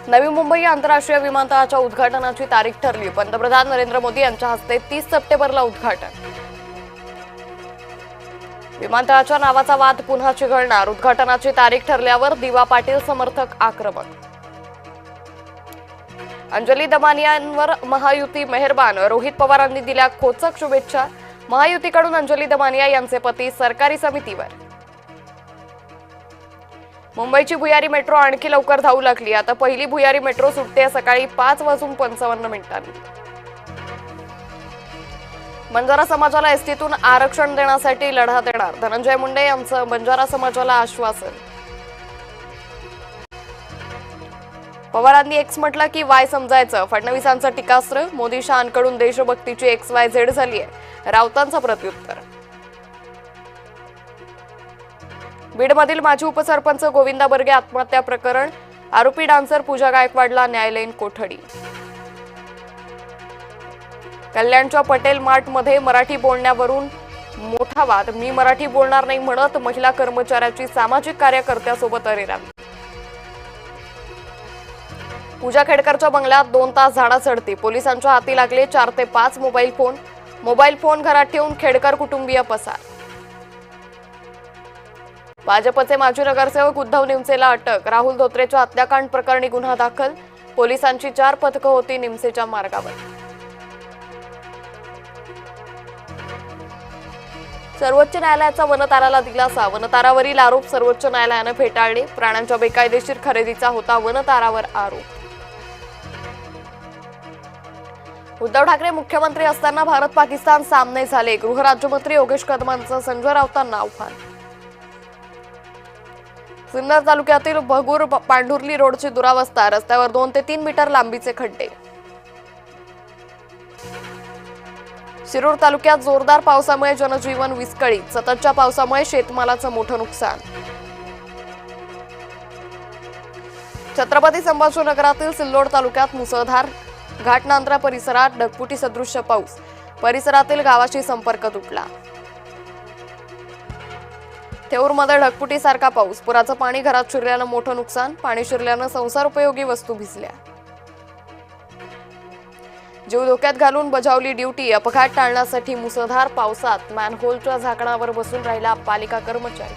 नवी मुंबई आंतरराष्ट्रीय विमानतळाच्या उद्घाटनाची तारीख ठरली। पंतप्रधान नरेंद्र मोदी यांच्या हस्ते 30 सप्टेंबरला उद्घाटन। विमानतळाच्या नावाचा वाद पुन्हा चिघळणार। उद्घाटनाची तारीख ठरल्यावर दिवा पाटील समर्थक आक्रमक। अंजली दमानियांवर महायुती मेहरबान। रोहित पवारांनी दिल्या खोचक शुभेच्छा। महायुतीकडून अंजली दमानिया यांचे पती सरकारी समितीवर। मुंबईची भुयारी मेट्रो आणखी लवकर धावू लागली। आता पहिली भुयारी मेट्रो सुटते सकाळी 5:55 बंजारा समाजाला एसटीतून आरक्षण देण्यासाठी लढा देणार। धनंजय मुंडे यांचं बंजारा समाजाला आश्वासन। पवारांनी एक्स म्हटलं की वाय समजायचं। फडणवीसांचं टीकास्त्र। मोदी शहांकडून देशभक्तीची XYZ झाली आहे। राऊतांचं प्रत्युत्तर। बीडमधील माजी उपसरपंच गोविंदा बर्गे आत्महत्या प्रकरण। आरोपी डान्सर पूजा गायकवाडला न्यायालयीन कोठडी। कल्याणच्या पटेल मार्ट मध्ये मराठी बोलण्यावरून मोठा वाद। मी मराठी बोलणार नाही म्हणत महिला कर्मचाऱ्याची सामाजिक कार्यकर्त्यासोबत अरेरावी। पूजा खेडकरच्या बंगल्यात 2 तास झाडाझडती। पोलिसांच्या हाती लागले 4 ते 5 मोबाईल फोन घरात ठेवून खेडकर कुटुंबीय पसार। भाजपचे माजी नगरसेवक उद्धव निमसेला अटक। राहुल धोत्रेच्या हत्याकांड प्रकरणी गुन्हा दाखल। पोलिसांची 4 पथकं होती निमसेच्या मार्गावर। सर्वोच्च न्यायालयाचा वनताराला दिलासा। वनतारावरील आरोप सर्वोच्च न्यायालयाने फेटाळले। प्राण्यांच्या बेकायदेशीर खरेदीचा होता वनतारावर आरोप। उद्धव ठाकरे मुख्यमंत्री असताना भारत पाकिस्तान सामने झाले। गृहराज्यमंत्री योगेश कदमांचं संजय राऊतांना आव्हान। सिन्नर तालुक्यातील भगूर पांढुर्ली रोडची दुरावस्था। रस्त्यावर 2 ते 3 मीटर लांबीचे खड्डे। शिरूर तालुक्यात जोरदार पावसामुळे जनजीवन विस्कळीत। सततच्या पावसामुळे शेतमालाचं मोठं नुकसान। छत्रपती संभाजीनगरातील सिल्लोड तालुक्यात मुसळधार। घाटनांद्रा परिसरात ढगफुटी सदृश्य पाऊस। परिसरातील गावाशी संपर्क तुटला। थेऊरमध्ये ढगफुटीसारखा पाऊस। पुराचं पाणी घरात शिरल्यानं मोठं नुकसान। पाणी शिरल्यानं संसारोपयोगी वस्तू भिजल्या। जीव धोक्यात घालून बजावली ड्युटी। अपघात टाळण्यासाठी मुसळधार पावसात मॅनहोलच्या झाकणावर बसून राहिला पालिका कर्मचारी।